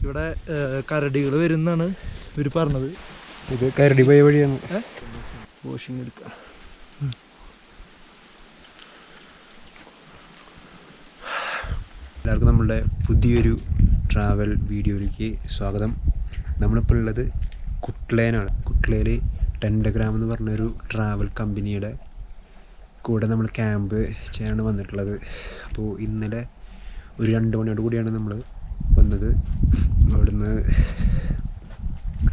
ഇവിടെ കരടികൾ വരുന്നാണ് ഇവർ പറഞ്ഞത്. ഇത് കരടി പോയ വഴിയാണ്. വാഷിംഗ് എടുക്കുക. എല്ലാവർക്കും നമ്മളുടെ പുതിയൊരു ട്രാവൽ വീഡിയോയിലേക്ക് സ്വാഗതം. നമ്മളിപ്പോൾ ഉള്ളത് കുട്ട്ലയിലാണ്. കുട്ട്ലയിൽ ടെൻഡഗ്രാം എന്ന് പറഞ്ഞൊരു ട്രാവൽ കമ്പനിയുടെ കൂടെ നമ്മൾ ക്യാമ്പ് ചെയ്യാനാണ് വന്നിട്ടുള്ളത്. അപ്പോൾ ഇന്നലെ ഒരു 2 മണിയോട് കൂടിയാണ് നമ്മൾ വന്നത്. അവിടുന്ന്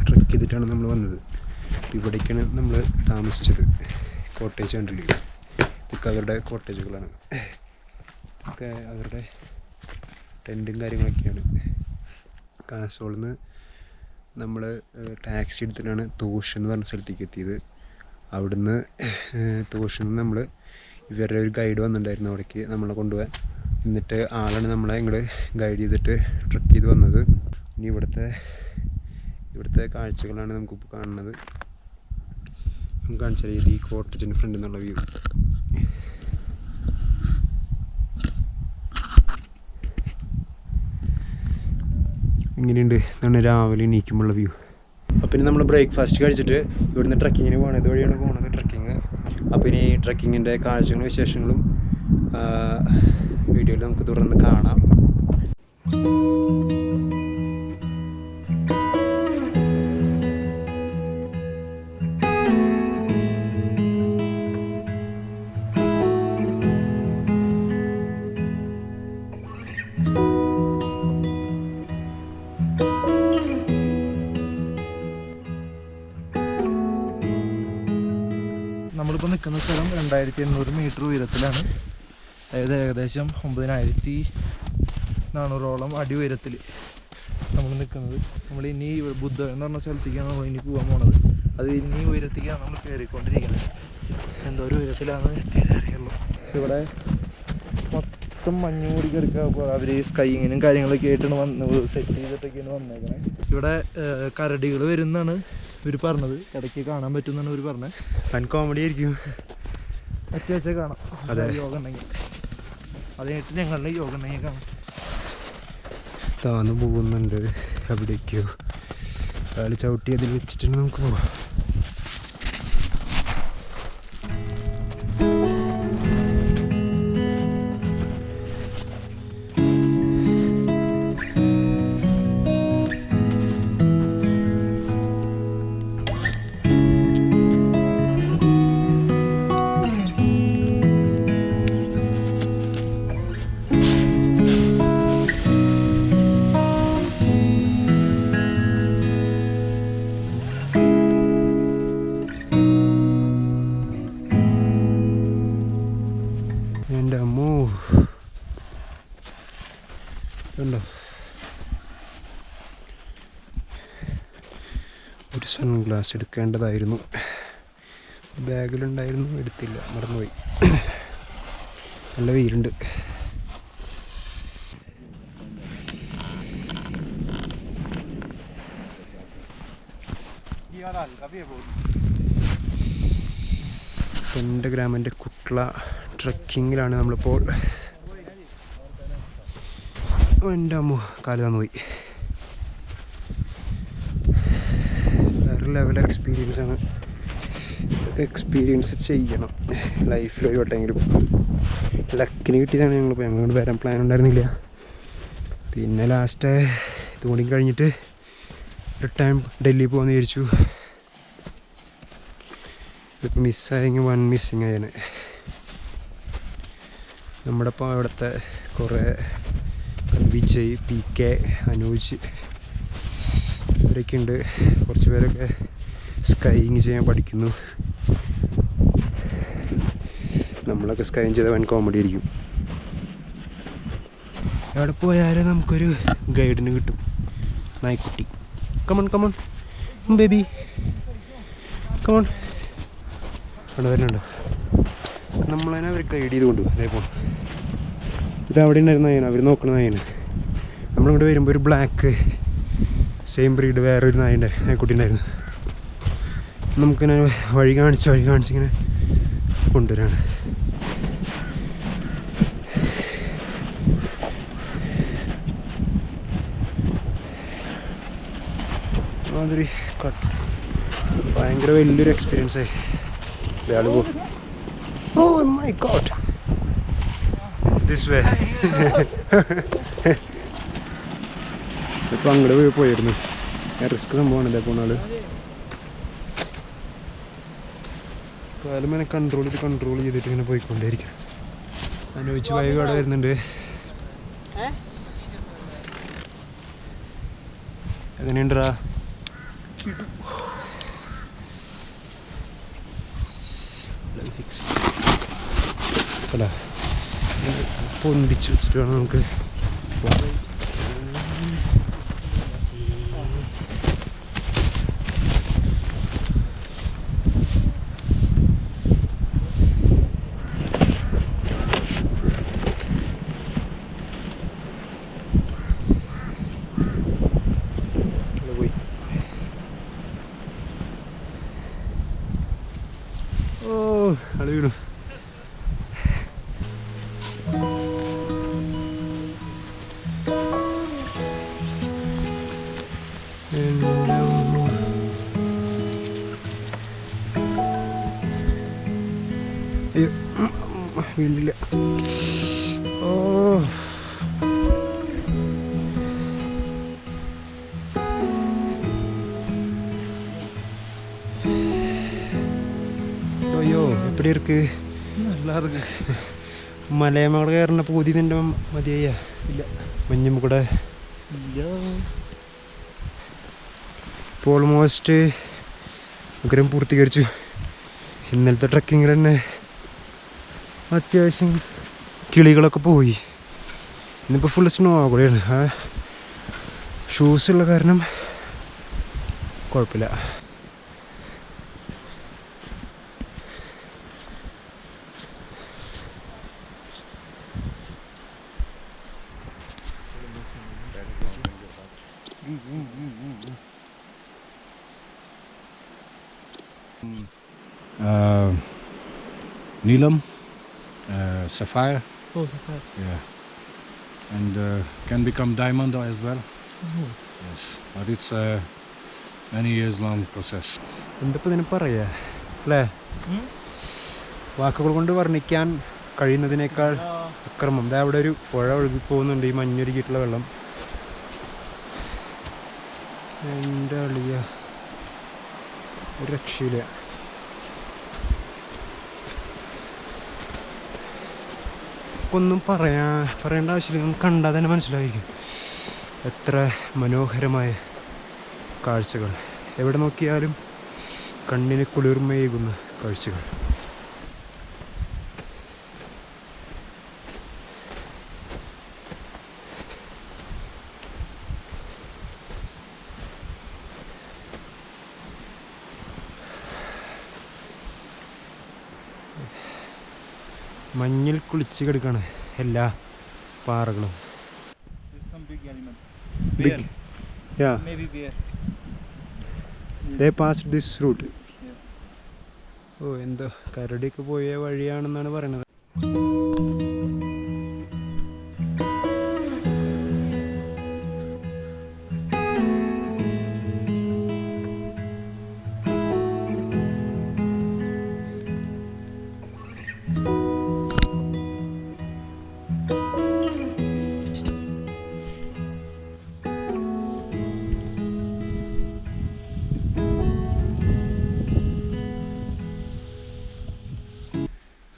ട്രക്ക് ചെയ്തിട്ടാണ് നമ്മൾ വന്നത്. ഇവിടേക്കാണ് നമ്മൾ താമസിച്ചത്. കോട്ടേജ് കണ്ടില്ലേ, ഇതൊക്കെ അവരുടെ കോട്ടേജുകളാണ്. ഇതൊക്കെ അവരുടെ ടെൻറ്റും കാര്യങ്ങളൊക്കെയാണ്. കാസർഗോഡ് നിന്ന് നമ്മൾ ടാക്സി എടുത്തിട്ടാണ് തോഷ് എന്ന് പറഞ്ഞ സ്ഥലത്തേക്ക് എത്തിയത്. അവിടുന്ന് തോഷിൽ നിന്ന് നമ്മൾ ഇവരുടെ ഒരു ഗൈഡ് വന്നിട്ടുണ്ടായിരുന്നു അവിടേക്ക് നമ്മളെ കൊണ്ടുപോകാൻ. എന്നിട്ട് ആളാണ് നമ്മളെ ഇങ്ങോട്ട് ഗൈഡ് ചെയ്തിട്ട് ട്രക്ക് ചെയ്ത് വന്നത്. ഇനി ഇവിടുത്തെ കാഴ്ചകളാണ് നമുക്കിപ്പോൾ കാണുന്നത്. നമുക്ക് കാണിച്ചാൽ ഈ കോട്ടേജിൻ്റെ ഫ്രണ്ടിൽ നിന്നുള്ള വ്യൂ. ഇങ്ങനെയുണ്ട് എന്നാണ് രാവിലെ എണീക്കുമ്പോഴുള്ള വ്യൂ. അപ്പം ഇനി നമ്മൾ ബ്രേക്ക്ഫാസ്റ്റ് കഴിച്ചിട്ട് ഇവിടുന്ന് ട്രക്കിങ്ങിന് പോകണം. ഇതുവഴിയാണ് പോകുന്നത് ട്രക്കിങ്. അപ്പോൾ ഇനി ട്രക്കിങ്ങിൻ്റെ കാഴ്ചകളും വിശേഷങ്ങളും വീഡിയോയിൽ നമുക്ക് തുറന്ന് കാണാം. നമ്മളിപ്പോൾ നിൽക്കുന്ന സ്ഥലം 2800 മീറ്റർ ഉയരത്തിലാണ്. അതായത് ഏകദേശം 9400 അടി ഉയരത്തിൽ നമ്മൾ നിൽക്കുന്നത്. നമ്മൾ ഇനി ബുദ്ധ എന്ന് പറഞ്ഞ സ്ഥലത്തേക്കാണ് നമ്മൾ ഇനി പോകാൻ പോണത്. അത് ഇനി ഉയരത്തേക്കാണ് നമ്മൾ കയറിക്കൊണ്ടിരിക്കുന്നത്. എന്തോരം ഉയരത്തിലാണെന്ന് എത്തിയാലേ അറിയുള്ളൂ. ഇവിടെ മൊത്തം മഞ്ഞ് മൂടി കിടക്കുക. അവർ സ്കൈയിങ്ങനും കാര്യങ്ങളൊക്കെ ആയിട്ടാണ് സെറ്റ് ചെയ്തിട്ടൊക്കെയാണ് വന്നേക്കണേ. ഇവിടെ കരടികൾ വരുന്നാണ് ഇവർ പറഞ്ഞത്. ഇടയ്ക്ക് കാണാൻ പറ്റുമെന്നാണ് ഇവർ പറഞ്ഞത്. ഫൻ കോമഡി ആയിരിക്കും. ഒറ്റ കാണാം. അതെ, യോഗ ഉണ്ടെങ്കിൽ അതിനായിട്ട് ഞങ്ങളുടെ യോഗ ഉണ്ടെങ്കിൽ കാണാം. താന്ന് പോകുന്നുണ്ട് എവിടേക്കോ. കാല് ചവിട്ടി അതിൽ വെച്ചിട്ടുണ്ട്. നമുക്ക് പോവാം. എൻ്റെ അമ്മോ, ഉണ്ടോ ഒരു സൺഗ്ലാസ് എടുക്കേണ്ടതായിരുന്നു. ബാഗിലുണ്ടായിരുന്നു, എടുത്തില്ല, മറന്നുപോയി. നല്ല വെയിലുണ്ട്. ടെൻഡഗ്രാമിൻ്റെ കുട്ട്ല ട്രക്കിങ്ങിലാണ് നമ്മളിപ്പോൾ. എൻ്റെ അമ്മോ, കാല് തന്നു പോയി. വേറെ ലെവൽ എക്സ്പീരിയൻസ് ആണ്. ഇതൊക്കെ എക്സ്പീരിയൻസ് ചെയ്യണം ലൈഫിൽ ഒരു വട്ടെങ്കിലും. ലക്കിന് കിട്ടിയതാണ്. ഞങ്ങളോട് വരാൻ പ്ലാൻ ഉണ്ടായിരുന്നില്ല. പിന്നെ ലാസ്റ്റ് ഇതുകൂടി കഴിഞ്ഞിട്ട് ഒരു ടൈം ഡൽഹി പോകാമെന്ന് വിചാരിച്ചു. ഇതിപ്പോൾ മിസ്സായെങ്കിൽ 1 മിസ്സിങ് ആയാണ്. നമ്മുടെ ഇപ്പോൾ അവിടുത്തെ കുറേ വിജയ്, PK, അനൂജ് ഇവരൊക്കെ ഉണ്ട്. കുറച്ച് പേരൊക്കെ സ്കൈയിങ് ചെയ്യാൻ പഠിക്കുന്നു. നമ്മളൊക്കെ സ്കൈയിങ് ചെയ്ത വൻ കോമഡി ആയിരിക്കും. എവിടെ പോയാലും നമുക്കൊരു ഗൈഡിന് കിട്ടും. നായ്ക്കുട്ടി, കമോൺ കമോൺ ബേബി, കമോൺ. അവിടെ വരുന്നുണ്ടോ? നമ്മളതിനെ അവർ ഗൈഡ് ചെയ്ത് കൊണ്ടു. അതേപോലെ ഇത് അവിടെ ഉണ്ടായിരുന്ന നായാണ്, അവർ നോക്കണ നായാണ്. നമ്മളിവിടെ വരുമ്പോൾ ഒരു ബ്ലാക്ക് സെയിം ബ്രീഡ് വേറൊരു നായ്ക്കുട്ടി ഉണ്ടായിരുന്നു. നമുക്കിങ്ങനെ വഴി കാണിച്ചിങ്ങനെ കൊണ്ടുവരാണ്. മാതിരി ഭയങ്കര വലിയൊരു എക്സ്പീരിയൻസ് ആയി. ഇയാൾ oh my god this way. ഇപ്പം അങ്ങോട്ട് പോയിരുന്നു. റിസ്ക് സംഭവമാണല്ലേ പോണാള്. കാലം ഇങ്ങനെ കൺട്രോൾ ചെയ്തിട്ട് ഇങ്ങനെ പോയിക്കൊണ്ടേയിരിക്കും. അനുഭവിച്ച് വൈകി അവിടെ വരുന്നുണ്ട്. എങ്ങനെയുണ്ടാ? അല്ല പൊന്തിച്ച് വെച്ചിട്ട് വേണം നമുക്ക് വീണു. അയ്യോ വീണില്ല. ഓ അയ്യോ എപ്പടി ഇருக்கு? நல்லா இருக்கு. മലയമകൾ കയറുന്ന പൂതി നിന്റെ മതിയായ ഇല്ല. മഞ്ഞും കൂടെ ഇല്ല. ഇപ്പോൾ ഓൾമോസ്റ്റ് നഗരം പൂർത്തീകരിച്ചു. ഇന്നലത്തെ ട്രക്കിങ്ങിൽ തന്നെ അത്യാവശ്യം കിളികളൊക്കെ പോയി. ഇന്നിപ്പോൾ ഫുൾ സ്നോ കൂടെയാണ്. ആ ഷൂസ് ഉള്ള കാരണം കുഴപ്പമില്ല. Neelam, sapphire, Oh, sapphire. yeah, and can become diamond as well. Oh. Yes, but it's a many years long process. എന്തിപ്പോൾ ഇതിന് പറയാ അല്ലേ? വാക്കുകൾ കൊണ്ട് വർണ്ണിക്കാൻ കഴിയുന്നതിനേക്കാൾ അക്രമം. ദാ അവിടെ ഒരു പുഴ ഒഴുകി പോകുന്നുണ്ട്, ഈ മഞ്ഞൊരുക്കിയിട്ടുള്ള വെള്ളം. എൻ്റെ അളിയ ഒരു രക്ഷയില്ല. ഒന്നും പറയേണ്ട ആവശ്യമില്ല. നമുക്ക് കണ്ടാൽ തന്നെ മനസ്സിലായിരിക്കും എത്ര മനോഹരമായ കാഴ്ചകൾ. എവിടെ നോക്കിയാലും കണ്ണിന് കുളിർമയേകുന്ന കാഴ്ചകൾ. മഞ്ഞിൽ കുളിച്ച് കിടക്കാണ് എല്ലാ പാറകളും. Some big animal. Big. Yeah. Maybe bear. They passed this route. Yeah. ഓ എന്തോ കരടിയൊക്കെ പോയ വഴിയാണെന്നാണ് പറയണത്.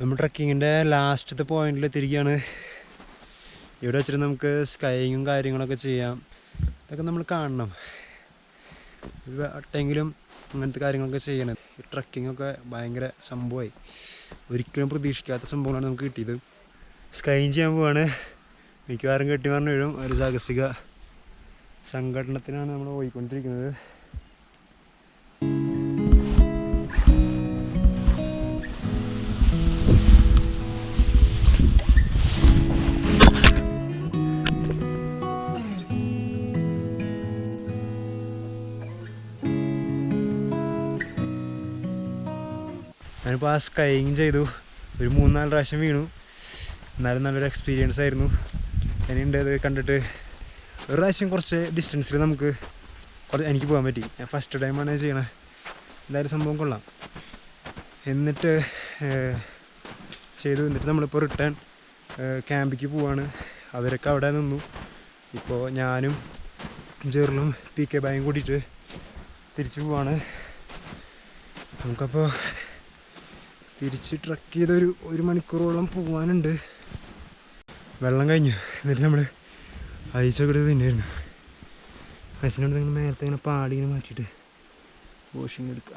നമ്മൾ ട്രക്കിങ്ങിൻ്റെ ലാസ്റ്റത്തെ പോയിന്റിൽ എത്തിയിരിക്കുകയാണ്. ഇവിടെ വെച്ചിട്ട് നമുക്ക് സ്കൈയിങ്ങും കാര്യങ്ങളൊക്കെ ചെയ്യാം. ഇതൊക്കെ നമ്മൾ കാണണം. ഒരു വട്ടെങ്കിലും അങ്ങനത്തെ കാര്യങ്ങളൊക്കെ ചെയ്യണം. ഈ ട്രക്കിങ്ങൊക്കെ ഭയങ്കര സംഭവമായി. ഒരിക്കലും പ്രതീക്ഷിക്കാത്ത സംഭവങ്ങളാണ് നമുക്ക് കിട്ടിയത്. സ്കൈയിങ് ചെയ്യാൻ പോവാണ്. മിക്കവാറും കെട്ടി പറഞ്ഞു വീഴും. ഒരു സാഹസിക സംഘടനത്തിനാണ് നമ്മൾ പോയിക്കൊണ്ടിരിക്കുന്നത്. ഞാനിപ്പോൾ ആ സ്കൈയിങ് ചെയ്തു. ഒരു 3-4 പ്രാവശ്യം വീണു. എന്നാലും നല്ലൊരു എക്സ്പീരിയൻസ് ആയിരുന്നു. ഇനിയുണ്ട് അത് കണ്ടിട്ട്. ഒരു പ്രാവശ്യം കുറച്ച് ഡിസ്റ്റൻസിൽ നമുക്ക് എനിക്ക് പോകാൻ പറ്റി. ഞാൻ ഫസ്റ്റ് ടൈമാണ് ചെയ്യണത്. എന്തായാലും സംഭവം കൊള്ളാം. എന്നിട്ട് നമ്മളിപ്പോൾ റിട്ടേൺ ക്യാമ്പിലേക്ക് പോവാണ്. അവരൊക്കെ അവിടെ നിന്നു. ഇപ്പോൾ ഞാനും ജെറിലും PK ബായും കൂടിയിട്ട് തിരിച്ച് പോവാണ്. നമുക്കപ്പോൾ തിരിച്ച് ട്രക്ക് ചെയ്തൊരു 1 മണിക്കൂറോളം പോകാനുണ്ട്. വെള്ളം കഴിഞ്ഞു. എന്നിട്ട് നമ്മൾ ഐസൊക്കെ എടുത്ത് തന്നെയായിരുന്നു. ഐസിനോട് നിങ്ങൾ നേരത്തെ ഇങ്ങനെ പാടി ഇങ്ങനെ മാറ്റിയിട്ട് വാഷിങ് എടുക്കുക.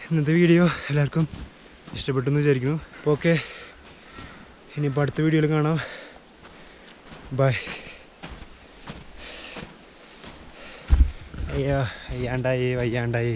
ഇന്നത്തെ വീഡിയോ എല്ലാവർക്കും ഇഷ്ടപ്പെട്ടെന്ന് വിചാരിക്കുന്നു. അപ്പോൾ ഓക്കെ, ഇനിയിപ്പോൾ അടുത്ത വീഡിയോയിൽ കാണാം. ബൈ. അയ്യോ വയ്യാണ്ടായി